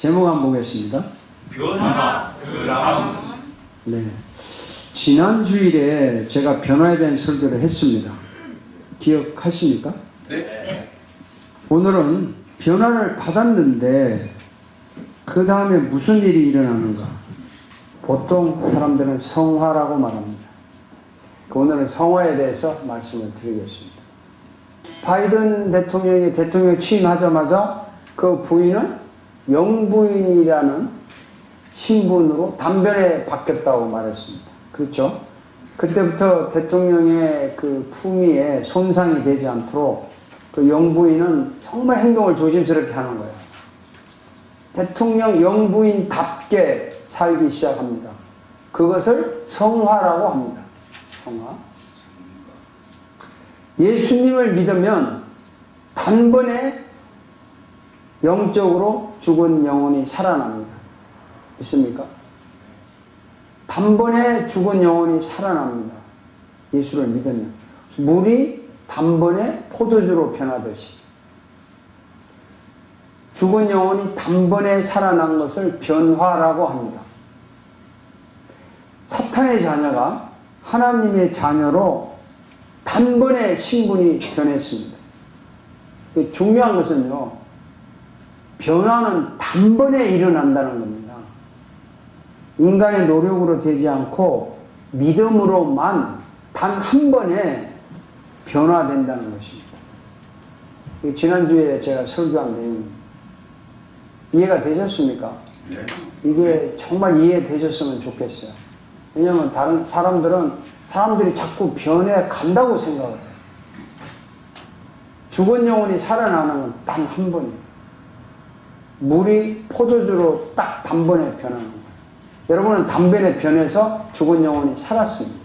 제목 한번 보겠습니다. 변화 그 다음. 네. 지난 주일에 제가 변화에 대한 설교를 했습니다. 기억하십니까? 네. 오늘은 변화를 받았는데 그 다음에 무슨 일이 일어나는가? 보통 사람들은 성화라고 말합니다. 오늘은 성화에 대해서 말씀을 드리겠습니다. 바이든 대통령이 대통령 취임하자마자 그 부인은 영부인이라는 신분으로 단변에 바뀌었다고 말했습니다. 그렇죠? 그때부터 대통령의 그 품위에 손상이 되지 않도록 그 영부인은 정말 행동을 조심스럽게 하는 거예요. 대통령 영부인답게 살기 시작합니다. 그것을 성화라고 합니다. 성화. 예수님을 믿으면 단번에 영적으로 죽은 영혼이 살아납니다. 믿습니까? 단번에 죽은 영혼이 살아납니다. 예수를 믿으면. 물이 단번에 포도주로 변하듯이. 죽은 영혼이 단번에 살아난 것을 변화라고 합니다. 사탄의 자녀가 하나님의 자녀로 단번에 신분이 변했습니다. 중요한 것은요, 변화는 단번에 일어난다는 겁니다. 인간의 노력으로 되지 않고 믿음으로만 단 한 번에 변화된다는 것입니다. 지난주에 제가 설교한 내용 이해가 되셨습니까? 네. 이게 정말 이해되셨으면 좋겠어요. 왜냐하면 다른 사람들이 자꾸 변해 간다고 생각을 해요. 죽은 영혼이 살아나는 건 단 한 번이에요. 물이 포도주로 딱 단번에 변하는 거예요. 여러분은 단번에 변해서 죽은 영혼이 살았습니다.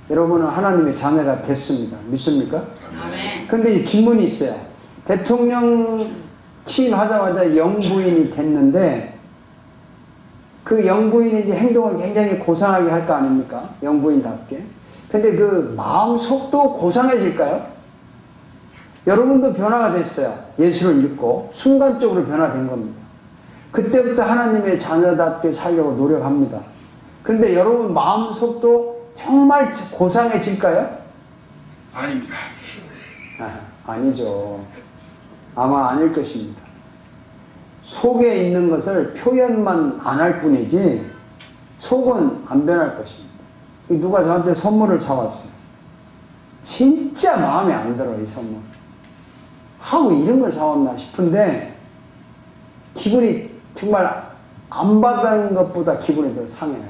여러분은 하나님의 자녀가 됐습니다. 믿습니까? 아멘. 그런데 질문이 있어요. 대통령 취임하자마자 영부인이 됐는데 그 영부인이 이제 행동을 굉장히 고상하게 할 거 아닙니까? 영부인답게. 근데 그 마음속도 고상해질까요? 여러분도 변화가 됐어요. 예수를 믿고 순간적으로 변화된 겁니다. 그때부터 하나님의 자녀답게 살려고 노력합니다. 그런데 여러분 마음속도 정말 고상해질까요? 아닙니다. 아니죠. 아마 아닐 것입니다. 속에 있는 것을 표현만 안 할 뿐이지 속은 안 변할 것입니다. 누가 저한테 선물을 사왔어요. 진짜 마음에 안 들어, 이 선물. 하고 이런 걸 사왔나 싶은데 기분이 정말 안 받은 것보다 기분이 더 상해요.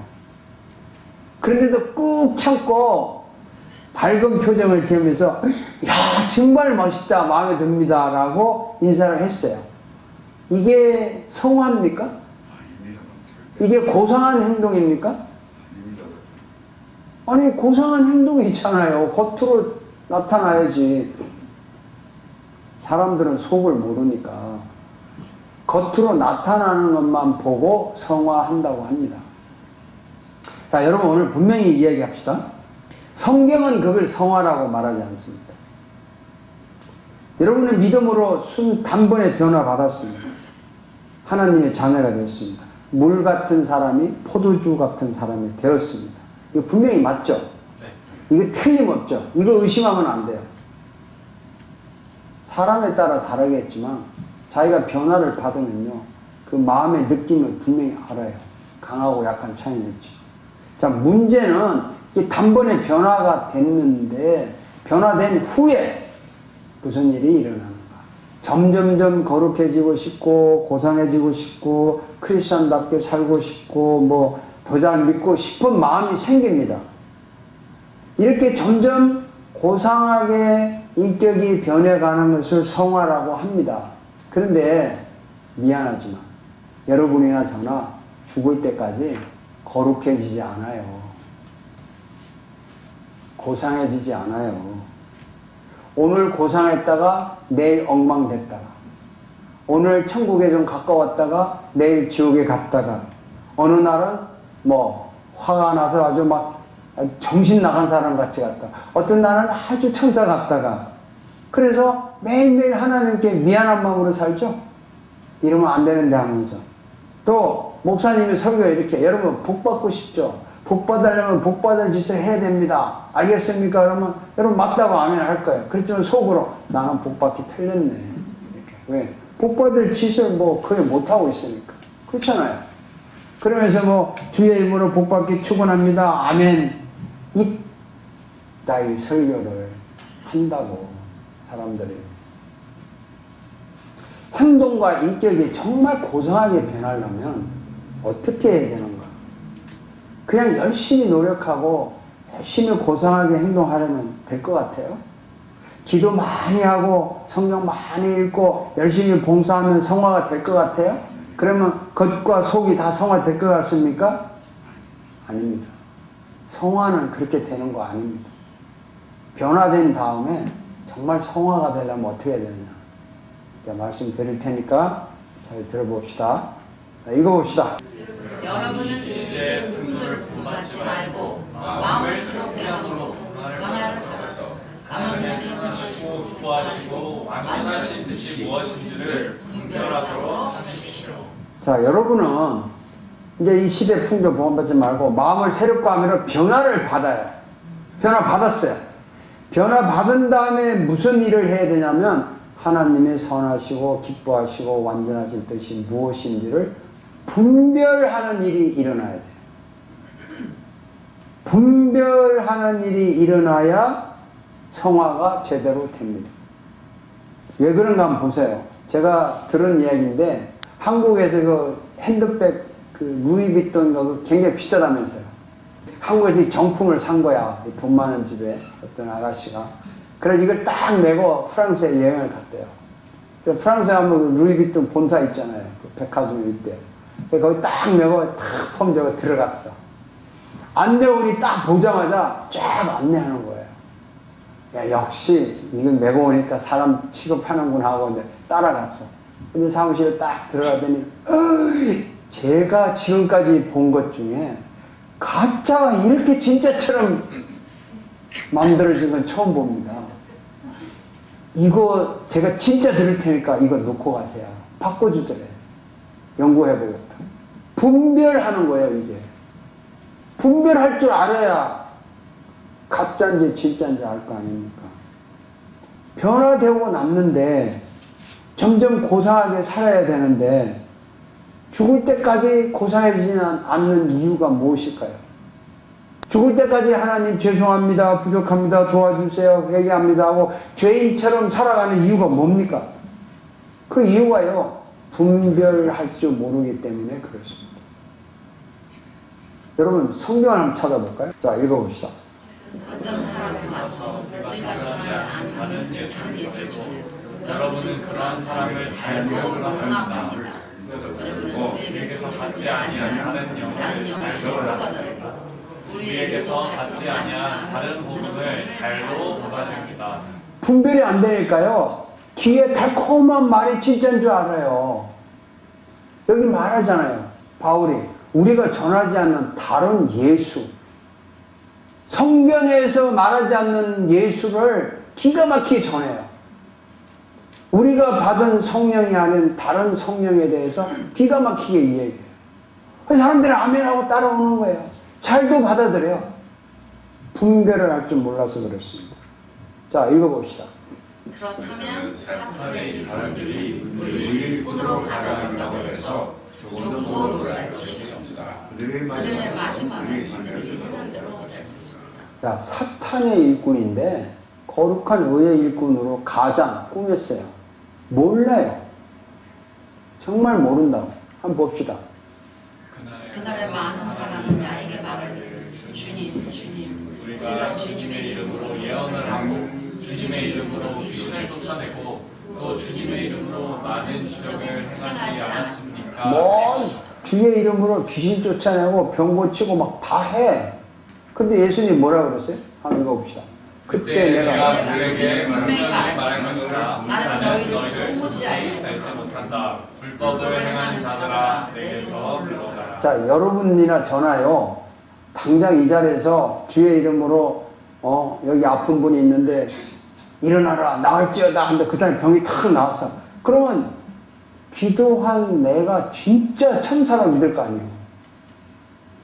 그런데도 꾹 참고 밝은 표정을 지으면서 야, 정말 멋있다, 마음에 듭니다 라고 인사를 했어요. 이게 성화입니까? 이게 고상한 행동입니까? 아니, 고상한 행동이 있잖아요. 겉으로 나타나야지. 사람들은 속을 모르니까 겉으로 나타나는 것만 보고 성화한다고 합니다. 자, 여러분 오늘 분명히 이야기합시다. 성경은 그걸 성화라고 말하지 않습니다. 여러분은 믿음으로 단번에 변화받았습니다. 하나님의 자녀가 됐습니다. 물 같은 사람이 포도주 같은 사람이 되었습니다. 이거 분명히 맞죠? 네. 이거 틀림없죠? 이거 의심하면 안 돼요. 사람에 따라 다르겠지만 자기가 변화를 받으면요, 그 마음의 느낌을 분명히 알아요. 강하고 약한 차이는 있지. 자, 문제는 이 단번에 변화가 됐는데 변화된 후에 무슨 일이 일어나는가. 점점점 거룩해지고 싶고 고상해지고 싶고 크리스천답게 살고 싶고 뭐 더 잘 믿고 싶은 마음이 생깁니다. 이렇게 점점 고상하게 인격이 변해가는 것을 성화라고 합니다. 그런데 미안하지만 여러분이나 저나 죽을 때까지 거룩해지지 않아요. 고상해지지 않아요. 오늘 고상했다가 내일 엉망됐다가, 오늘 천국에 좀 가까웠다가 내일 지옥에 갔다가, 어느 날은 뭐 화가 나서 아주 막 정신 나간 사람 같이 갔다, 어떤 날은 아주 천사 같다가. 그래서 매일매일 하나님께 미안한 마음으로 살죠. 이러면 안 되는데 하면서 또 목사님이 설교에 이렇게 여러분 복 받고 싶죠? 복 받으려면 복 받을 짓을 해야 됩니다. 알겠습니까? 그러면 여러분 맞다고 아멘 할 거예요. 그렇지만 속으로 나는 복 받기 틀렸네. 이렇게. 왜? 복 받을 짓을 뭐 거의 못하고 있으니까. 그렇잖아요. 그러면서 뭐 주의 이름으로 복 받기 축원합니다. 아멘. 이따위 설교를 한다고 사람들이. 행동과 인격이 정말 고상하게 변하려면 어떻게 해야 되는가? 그냥 열심히 노력하고 열심히 고상하게 행동하려면 될 것 같아요? 기도 많이 하고 성경 많이 읽고 열심히 봉사하면 성화가 될 것 같아요? 그러면 겉과 속이 다 성화될 것 같습니까? 아닙니다. 성화는 그렇게 되는 거 아닙니다. 변화된 다음에 정말 성화가 되려면 어떻게 해야 되느냐? 자, 말씀 드릴 테니까 잘 들어봅시다. 자, 읽어봅시다. 여러분은 이 시대의 풍조를 본받지 말고 마음을 새롭게 함으로 변화를 받아서 남은 일이 하시고 기뻐하시고 완전하신 뜻이 무엇인지를 분별하도록 하십시오. 자, 여러분은 이제 이 시대 풍조 본받지 말고 마음을 새롭게 하면 변화를 받아요. 변화 받았어요. 변화 받은 다음에 무슨 일을 해야 되냐면 하나님의 선하시고 기뻐하시고 완전하신 뜻이 무엇인지를 분별하는 일이 일어나야 돼요. 분별하는 일이 일어나야 성화가 제대로 됩니다. 왜 그런가 한번 보세요. 제가 들은 이야기인데 한국에서 그 핸드백 그 루이비통인가 그 굉장히 비싸다면서요. 한국에서 이 정품을 산 거야. 돈 많은 집에 어떤 아가씨가. 그래서 이걸 딱 메고 프랑스에 여행을 갔대요. 프랑스에 가면 그 루이비통 본사 있잖아요. 그 백화점 일대. 거기 딱 메고 탁 폼되고 들어갔어. 안내원이 딱 보자마자 쫙 안내하는 거예요. 야, 역시 이걸 메고 오니까 사람 취급하는구나 하고 이제 따라갔어. 근데 사무실에 딱 들어가더니 제가 지금까지 본 것 중에 가짜가 이렇게 진짜처럼 만들어진 건 처음 봅니다. 이거 제가 진짜 들을 테니까 이거 놓고 가세요. 바꿔주더래. 연구해보겠다. 분별하는 거예요, 이제. 분별할 줄 알아야 가짜인지 진짜인지 알 거 아닙니까? 변화되고 났는데 점점 고상하게 살아야 되는데 죽을 때까지 고상해지지 않는 이유가 무엇일까요? 죽을 때까지 하나님 죄송합니다, 부족합니다, 도와주세요, 회개합니다 하고 죄인처럼 살아가는 이유가 뭡니까? 그 이유가요, 분별할 줄 모르기 때문에 그렇습니다. 여러분 성경을 한번 찾아볼까요? 자, 읽어봅시다. 어떤 사람이 와서 우리가 전하지 않는 다른 예수를 전해도 여러분은 그러한 사람을 잘못 용납합니다. 여러분은 우리에게서 받지 아니한 다른 영을 잘로 받아들이고 우리에게서 받지 아니한 다른 복음을 잘로 받아들입니다. 분별이 안 되니까요, 귀에 달콤한 말이 진짜인 줄 알아요. 여기 말하잖아요, 바울이. 우리가 전하지 않는 다른 예수, 성경에서 말하지 않는 예수를 기가 막히게 전해요. 우리가 받은 성령이 아닌 다른 성령에 대해서 기가 막히게 이야기해요. 사람들이 아멘하고 따라오는 거예요. 잘도 받아들여요. 분별을 할 줄 몰라서 그렇습니다. 자, 읽어봅시다. 그렇다면 사탄의 일꾼들이 우리 일꾼으로 가져간다고 해서 조금도 놀랄 것이 없습니다. 그들의 마지막은 그들이 행한 대로 될 것입니다. 자, 사탄의 일꾼인데 거룩한 의의 일꾼으로 가장 꾸몄어요. 몰라요. 정말 모른다고. 한번 봅시다. 그날에 많은 사람은 나에게 말하기를 주님, 주님, 우리가 주님의 이름으로 예언을 하고 주님의 이름으로 귀신을 쫓아내고 또 주님의 이름으로 많은 기적을 행하지 않았습니까? 뭐 주의 이름으로 귀신 쫓아내고 병 고치고 막 다 해. 근데 예수님이 뭐라 그랬어요? 한번 읽어봅시다. 그때 내가 그들에게 분명히 말할 것이라 나는 너희를 도무지 알지 못한다. 불법을 행하는 자들아 내게서 물러가라. 자, 여러분이나 저나요, 당장 이 자리에서 주의 이름으로 여기 아픈 분이 있는데 일어나라 나을지어다 하는데 그 사람이 병이 탁 나왔어. 그러면 기도한 내가 진짜 천사가 믿을 거 아니에요.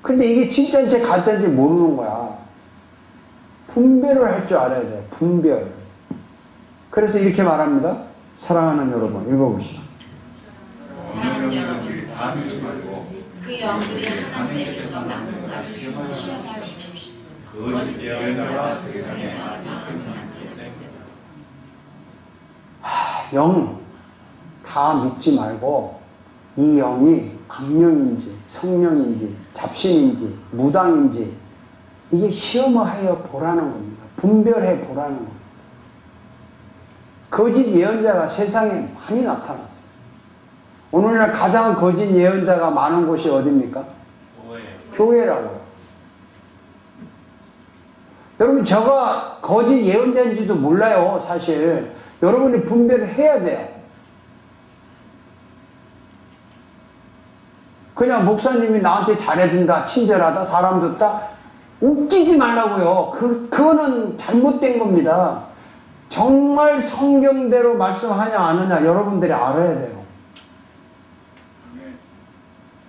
근데 이게 진짜인지 가짜인지 모르는 거야. 분별을 할 줄 알아야 돼요. 분별. 그래서 이렇게 말합니다. 사랑하는 여러분, 읽어보시죠. 사랑하는 여러분, 그 영들이 하나님에게서 나는 것을 시험하여 주십시오. 거짓 예언자가 세상에 많은 영 다 믿지 말고 이 영이 악령인지 성령인지 잡신인지 무당인지 이게 시험하여 보라는 겁니다. 분별해 보라는 겁니다. 거짓 예언자가 세상에 많이 나타났어요. 오늘날 가장 거짓 예언자가 많은 곳이 어디입니까? 교회라고. 여러분 저가 거짓 예언자인지도 몰라요. 사실 여러분이 분별을 해야 돼요. 그냥 목사님이 나한테 잘해준다, 친절하다, 사람 좋다 웃기지 말라고요. 그거는 잘못된 겁니다. 정말 성경대로 말씀하냐 안 하냐 여러분들이 알아야 돼요.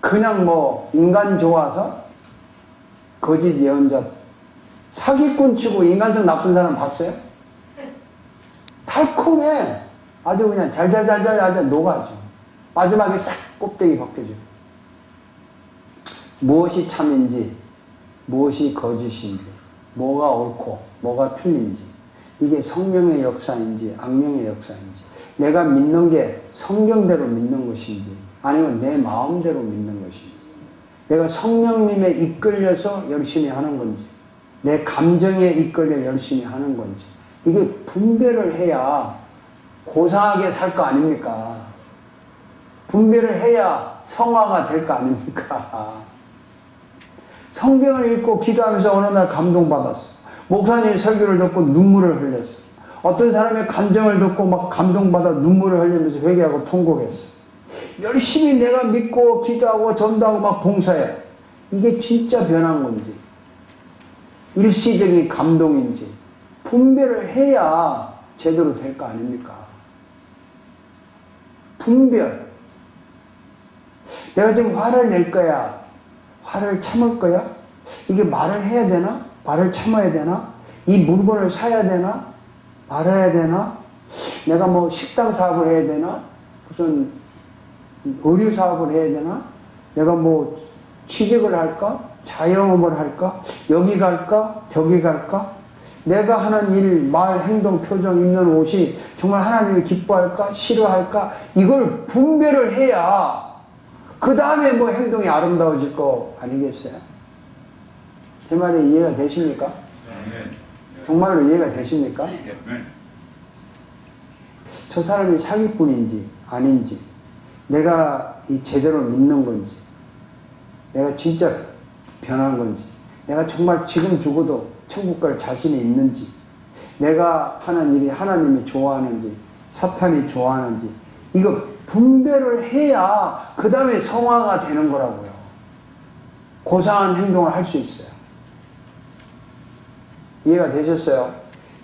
그냥 뭐 인간 좋아서 거짓 예언자 사기꾼 치고 인간성 나쁜 사람 봤어요? 달콤해. 아주 그냥 잘잘잘잘 아주 녹아죠. 마지막에 싹 껍데기 벗겨져요. 무엇이 참인지 무엇이 거짓인지 뭐가 옳고 뭐가 틀린지 이게 성령의 역사인지 악령의 역사인지 내가 믿는 게 성경대로 믿는 것인지 아니면 내 마음대로 믿는 것인지 내가 성령님에 이끌려서 열심히 하는 건지 내 감정에 이끌려 열심히 하는 건지 이게 분별을 해야 고상하게 살 거 아닙니까? 분별을 해야 성화가 될 거 아닙니까? 성경을 읽고 기도하면서 어느 날 감동받았어. 목사님 설교를 듣고 눈물을 흘렸어. 어떤 사람의 감정을 듣고 막 감동받아 눈물을 흘리면서 회개하고 통곡했어. 열심히 내가 믿고 기도하고 전도하고 막 봉사해. 이게 진짜 변한 건지 일시적인 감동인지 분별을 해야 제대로 될 거 아닙니까? 분별. 내가 지금 화를 낼 거야. 화를 참을 거야? 이게 말을 해야 되나? 말을 참아야 되나? 이 물건을 사야 되나? 말아야 되나? 내가 뭐 식당 사업을 해야 되나? 무슨 의류 사업을 해야 되나? 내가 뭐 취직을 할까? 자영업을 할까? 여기 갈까? 저기 갈까? 내가 하는 일, 말, 행동, 표정, 입는 옷이 정말 하나님이 기뻐할까? 싫어할까? 이걸 분별을 해야 그 다음에 뭐 행동이 아름다워질 거 아니겠어요? 제 말이 이해가 되십니까? 정말로 이해가 되십니까? 저 사람이 사기꾼인지 아닌지 내가 이 제대로 믿는 건지 내가 진짜 변한 건지 내가 정말 지금 죽어도 천국 갈 자신이 있는지 내가 하는 일이 하나님이 좋아하는지 사탄이 좋아하는지 이거 분별을 해야 그 다음에 성화가 되는 거라고요. 고상한 행동을 할 수 있어요. 이해가 되셨어요?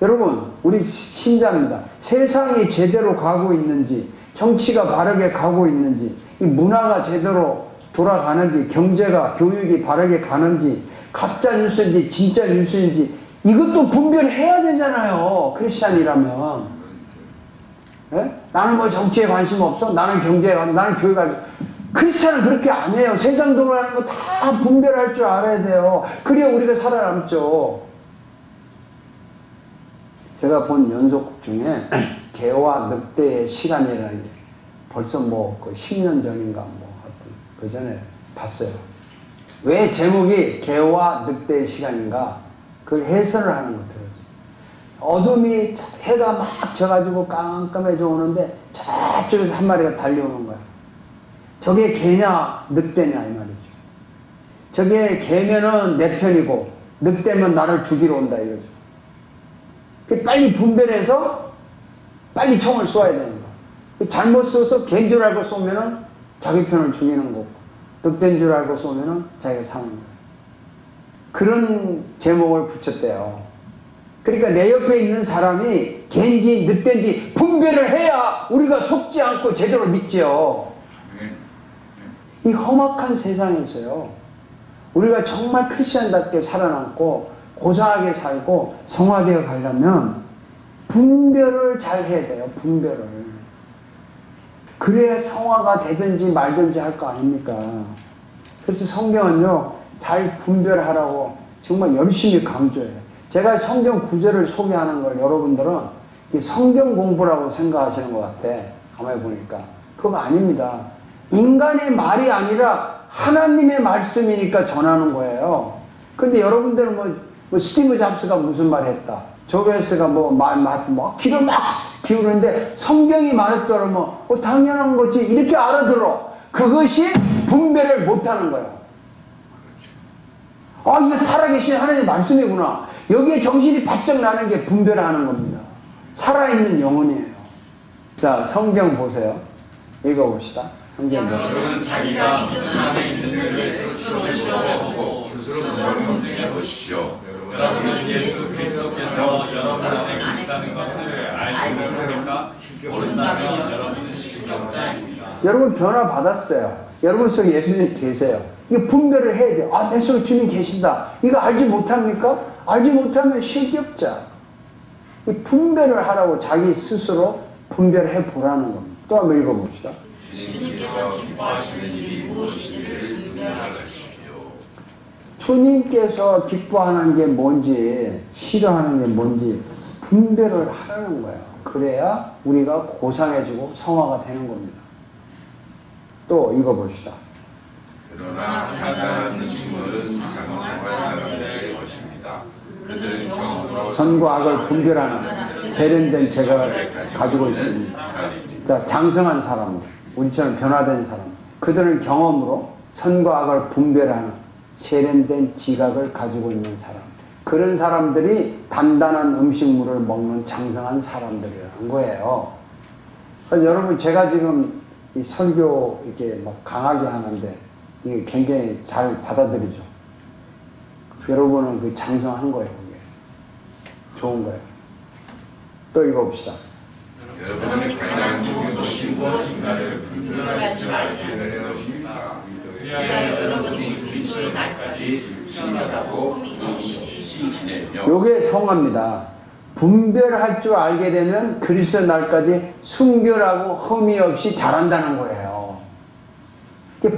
여러분 우리 신자입니다. 세상이 제대로 가고 있는지 정치가 바르게 가고 있는지 이 문화가 제대로 돌아가는지 경제가 교육이 바르게 가는지 가짜 뉴스인지 진짜 뉴스인지 이것도 분별해야 되잖아요. 크리스찬이라면. 예? 나는 뭐 정치에 관심 없어? 나는 경제에 관심, 나는 교육에 관심. 크리스찬은 그렇게 안 해요. 세상 돌아가는 거 다 분별할 줄 알아야 돼요. 그래야 우리가 살아남죠. 제가 본 연속극 중에 개와 늑대의 시간이라는 게 벌써 뭐 10년 전인가 뭐 그 전에 봤어요. 왜 제목이 개와 늑대의 시간인가? 그걸 해설을 하는 거 들었어요. 어둠이 해가 막 져가지고 깜깜해져 오는데 저쪽에서 한 마리가 달려오는 거야. 저게 개냐 늑대냐 이 말이죠. 저게 개면은 내 편이고 늑대면 나를 죽이러 온다 이거죠. 빨리 분별해서 빨리 총을 쏘아야 되는 거야. 잘못 쏘서 개인 줄 알고 쏘면은 자기 편을 죽이는 거고 늑대인 줄 알고 쏘면은 자기가 사는 거야. 그런 제목을 붙였대요. 그러니까 내 옆에 있는 사람이 개인지 늑대인지 분별을 해야 우리가 속지 않고 제대로 믿지요. 이 험악한 세상에서요, 우리가 정말 크리스천답게 살아남고 고상하게 살고 성화되어 가려면 분별을 잘 해야 돼요. 분별을. 그래야 성화가 되든지 말든지 할 거 아닙니까? 그래서 성경은요, 잘 분별하라고 정말 열심히 강조해요. 제가 성경 구절을 소개하는 걸 여러분들은 성경 공부라고 생각하시는 것 같아. 가만히 보니까. 그거 아닙니다. 인간의 말이 아니라 하나님의 말씀이니까 전하는 거예요. 근데 여러분들은 뭐 스티브 잡스가 무슨 말 했다. 조베스가 귀를 막 기울이는데 성경이 말했더라 당연한 거지. 이렇게 알아들어. 그것이 분별을 못하는 거예요. 아, 이게 살아계신 하나님의 말씀이구나. 여기에 정신이 바짝 나는 게 분별하는 겁니다. 살아있는 영혼이에요. 자, 성경 보세요. 읽어봅시다. 성경 보세요. 여러분은 자기가 믿음 안에 있는데 스스로 시험해보고 스스로 검증해 보십시오. 여러분은 예수 그리스도께서 여러분 안에 계시다는 것을 알지 못합니까? 모른다면 여러분은 실격자입니다. 여러분 변화 받았어요. 여러분 속에 예수님 계세요. 이거 분별을 해야 돼요. 아, 내 속에 주님 계신다. 이거 알지 못합니까? 알지 못하면 실격자. 이 분별을 하라고 자기 스스로 분별해 보라는 겁니다. 또 한번 읽어봅시다. 주님께서 기뻐하시는 일이 무엇인지를 분별하십시오. 주님께서 기뻐하는 게 뭔지, 싫어하는 게 뭔지 분별을 하라는 거예요. 그래야 우리가 고상해지고 성화가 되는 겁니다. 또 읽어봅시다. 그러나 달달한 음식물은 장성한 사람들의 것입니다. 그들은 경험으로 선과 악을 분별하는 세련된 제각을 가지고 있습니다. 자, 장성한 사람들, 우리처럼 변화된 사람, 그들은 경험으로 선과 악을 분별하는 세련된 지각을 가지고 있는 사람, 그런 사람들이 단단한 음식물을 먹는 장성한 사람들이라는 거예요. 그래서 여러분, 제가 지금 이 설교 이렇게 막 강하게 하는데 이게 굉장히 잘 받아들이죠. 여러분은 그 장성한 거예요. 그게 좋은 거예요. 또 읽어봅시다. 여러분이 가장 좋은 것이 무엇인가를 분별할 줄 알게 되는 것입니다. 위하여 여러분이 그리스도의 날까지 순결하고 흠이 없이 신실하며 요게 성화입니다. 분별할 줄 알게 되면 그리스도 날까지 순결하고 흠이 없이 자란다는 거예요.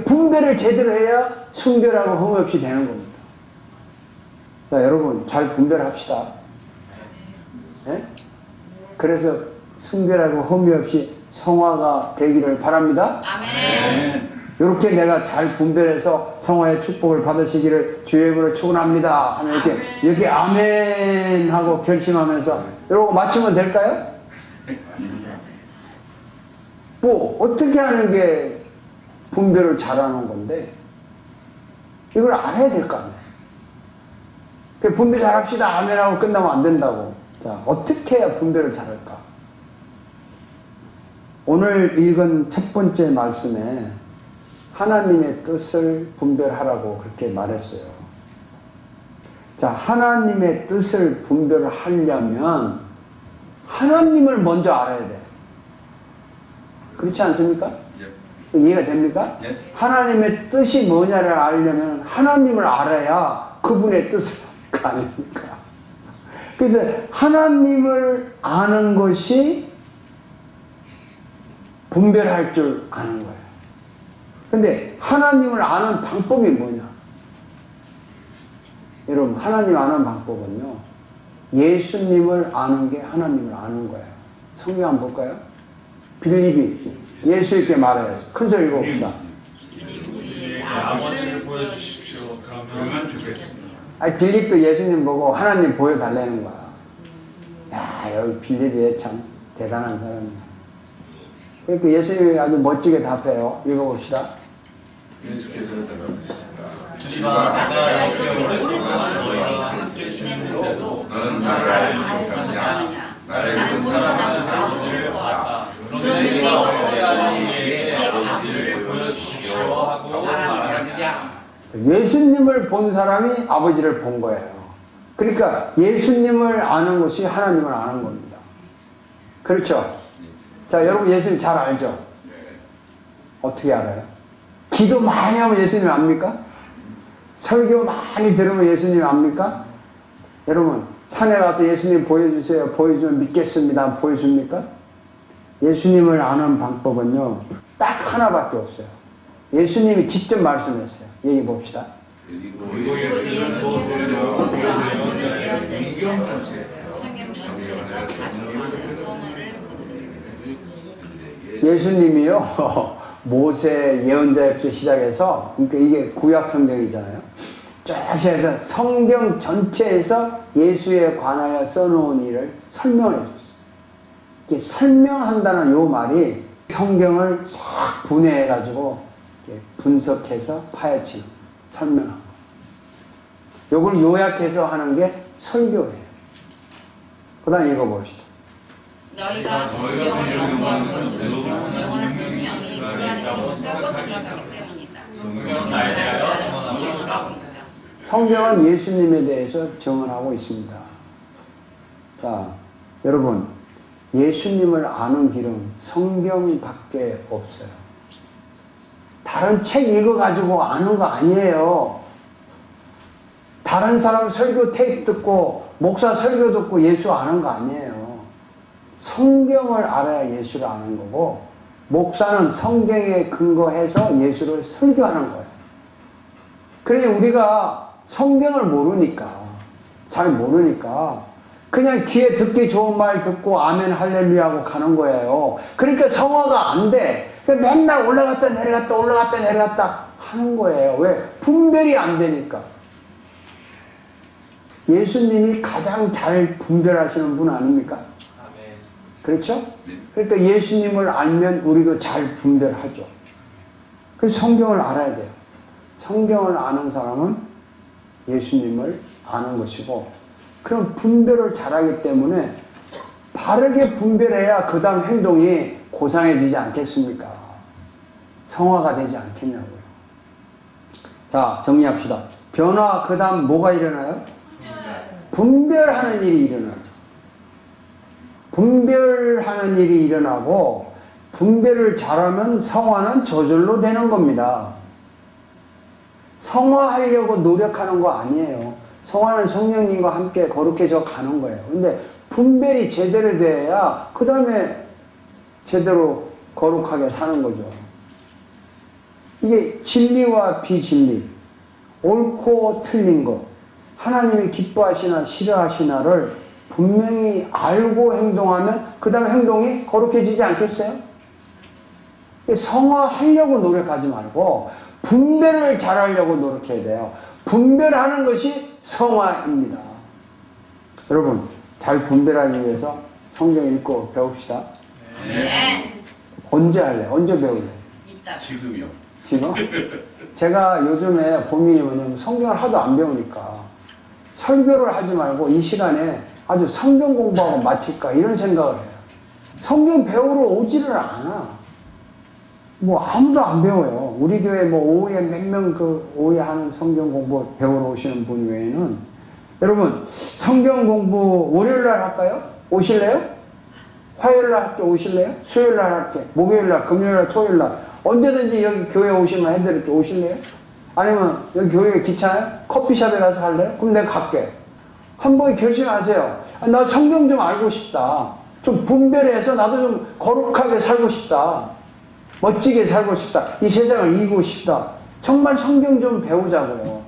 분별을 제대로 해야 순결하고 흠이 없이 되는 겁니다. 자, 여러분 잘 분별합시다. 네? 그래서 순결하고 흠이 없이 성화가 되기를 바랍니다. 아멘. 이렇게 내가 잘 분별해서 성화의 축복을 받으시기를 주의 이름으로 축원합니다 하면 이렇게 아멘 하고 결심하면서 이러고 맞추면 될까요? 뭐 어떻게 하는 게 분별을 잘하는 건데 이걸 알아야 될 거 아니에요. 분별 잘합시다 아멘 하고 끝나면 안 된다고. 자, 어떻게 해야 분별을 잘할까? 오늘 읽은 첫 번째 말씀에 하나님의 뜻을 분별하라고 그렇게 말했어요. 자, 하나님의 뜻을 분별하려면 하나님을 먼저 알아야 돼. 그렇지 않습니까? 이해가 됩니까? 하나님의 뜻이 뭐냐를 알려면 하나님을 알아야 그분의 뜻을 알 거 아닙니까? 그래서 하나님을 아는 것이 분별할 줄 아는 거예요. 근데 하나님을 아는 방법이 뭐냐? 여러분, 하나님 아는 방법은요, 예수님을 아는 게 하나님을 아는 거예요. 성경 한번 볼까요? 빌립이 예수님께 말해요. 큰 소리 읽어봅시다. 주님 우리에게 아버지를 보여주십시오. 그러면 좋겠습니다. 아니, 빌립도 예수님 보고 하나님 보여달라는 거야. 야, 여기 빌립이 참 대단한 사람이야. 그러니까 예수님이 아주 멋지게 답해요. 읽어봅시다. 예수께서 대답하시니라. 주님아, 내가 이렇게 이렇게 오랫동안 오랫동안 너희와 함께 지냈는데도 너는 나를 나를 알지 알지 못하느냐? 나를 나는 본 본 사람은 사람은 아버지를 아버지를 보았다. 보았다. 그런데 그런데 네가 네가 어찌하여 어찌하여 우리에게 우리에게 아버지를 보여주십시오 하고 말하느냐? 예수님을 본 사람이 아버지를 본 거예요. 그러니까 예수님을 아는 것이 하나님을 아는 겁니다. 그렇죠? 자, 여러분 예수님 잘 알죠? 네. 어떻게 알아요? 기도 많이 하면 예수님 압니까? 설교 많이 들으면 예수님 압니까? 여러분 산에 가서 예수님 보여주세요. 보여주면 믿겠습니다. 보여줍니까? 예수님을 아는 방법은요 딱 하나밖에 없어요. 예수님이 직접 말씀했어요. 얘기해 봅시다. 그리고 예수께서 보세요. 모세와 아론을 예언된 성경 전체에서 자주 많은 성을 그들에게 예수님이요 모세 예언자부터 시작해서 그러니까 이게 구약 성경이잖아요. 쭉 해서 성경 전체에서 예수에 관하여 써놓은 일을 설명해 줬어요. 이게 설명한다는 요 말이 성경을 싹 분해해 가지고 분석해서 파헤치는 설명하는 거. 요걸 요약해서 하는 게 설교예요. 그 다음 읽어봅시다. 너희가 성경을 연구한 것은 영원한 생명이 그 안에 있다고 생각하기 때문이다. 성경은 나에 대하여 증언하고 있다. 성경은 예수님에 대해서 증언하고 있습니다. 자, 여러분 예수님을 아는 길은 성경밖에 없어요. 다른 책 읽어가지고 아는 거 아니에요. 다른 사람 설교 테이프 듣고 목사 설교 듣고 예수 아는 거 아니에요. 성경을 알아야 예수를 아는 거고 목사는 성경에 근거해서 예수를 설교하는 거예요. 그러니 우리가 성경을 모르니까 잘 모르니까 그냥 귀에 듣기 좋은 말 듣고 아멘 할렐루야 하고 가는 거예요. 그러니까 성화가 안 돼. 맨날 올라갔다 내려갔다 올라갔다 내려갔다 하는 거예요. 왜? 분별이 안 되니까. 예수님이 가장 잘 분별하시는 분 아닙니까? 그렇죠? 그러니까 예수님을 알면 우리도 잘 분별하죠. 그래서 성경을 알아야 돼요. 성경을 아는 사람은 예수님을 아는 것이고 그럼 분별을 잘하기 때문에 바르게 분별해야 그 다음 행동이 고상해지지 않겠습니까? 성화가 되지 않겠냐고요. 자, 정리합시다. 변화 그 다음 뭐가 일어나요? 분별하는 일이 일어나요. 분별하는 일이 일어나고 분별을 잘하면 성화는 저절로 되는 겁니다. 성화하려고 노력하는 거 아니에요. 성화는 성령님과 함께 거룩해져 가는 거예요. 근데 분별이 제대로 돼야 그 다음에 제대로 거룩하게 사는 거죠. 이게 진리와 비진리, 옳고 틀린 것, 하나님이 기뻐하시나 싫어하시나를 분명히 알고 행동하면 그 다음에 행동이 거룩해지지 않겠어요? 성화하려고 노력하지 말고 분별을 잘하려고 노력해야 돼요. 분별하는 것이 성화입니다. 여러분 잘 분별하기 위해서 성경 읽고 배웁시다. 네. 언제 할래? 언제 배울래? 이따. 지금요. 지금? 제가 요즘에 고민이 뭐냐면 성경을 하도 안 배우니까 설교를 하지 말고 이 시간에 아주 성경 공부하고 마칠까 이런 생각을 해요. 성경 배우러 오지를 않아. 뭐 아무도 안 배워요. 우리 교회 뭐 오후에 몇 명 그 오후에 하는 성경 공부 배우러 오시는 분 외에는 여러분 성경 공부 월요일날 할까요? 오실래요? 화요일날 할게 오실래요? 수요일날 할게 목요일날 금요일날 토요일날 언제든지 여기 교회 오시면 해드릴게 오실래요? 아니면 여기 교회에 귀찮아요? 커피숍에 가서 할래요? 그럼 내가 갈게. 한번 결심하세요. 나 성경 좀 알고 싶다. 좀 분별해서 나도 좀 거룩하게 살고 싶다. 멋지게 살고 싶다. 이 세상을 이기고 싶다. 정말 성경 좀 배우자고요.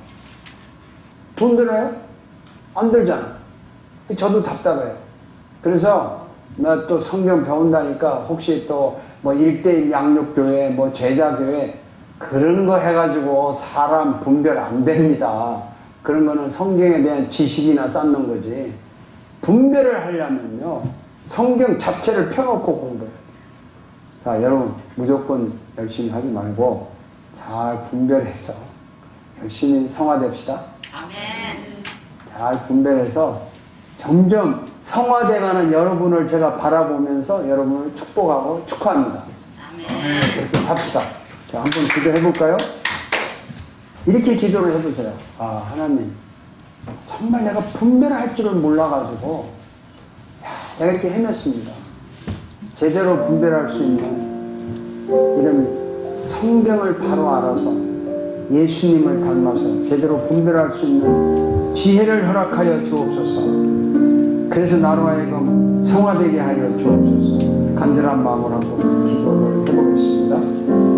돈 들어요? 안 들잖아. 저도 답답해요. 그래서 나 또 성경 배운다니까 혹시 또 뭐 1대1 양육교회, 뭐 제자교회 그런 거 해가지고 사람 분별 안 됩니다. 그런 거는 성경에 대한 지식이나 쌓는 거지. 분별을 하려면요. 성경 자체를 펴놓고 공부해요. 자, 여러분 무조건 열심히 하지 말고 잘 분별해서 열심히 성화됩시다. 아멘. 잘 분별해서 점점 성화돼가는 여러분을 제가 바라보면서 여러분을 축복하고 축하합니다. 아멘. 이렇게 삽시다. 자, 한번 기도해볼까요? 이렇게 기도를 해보세요. 아, 하나님, 정말 내가 분별할 줄을 몰라가지고 내가 이렇게 헤맸습니다. 제대로 분별할 수 있는 이런 성경을 바로 알아서 예수님을 닮아서 제대로 분별할 수 있는 지혜를 허락하여 주옵소서. 그래서 나로 하여금 성화되게 하여 주옵소서. 간절한 마음을 하고 기도를 해보겠습니다.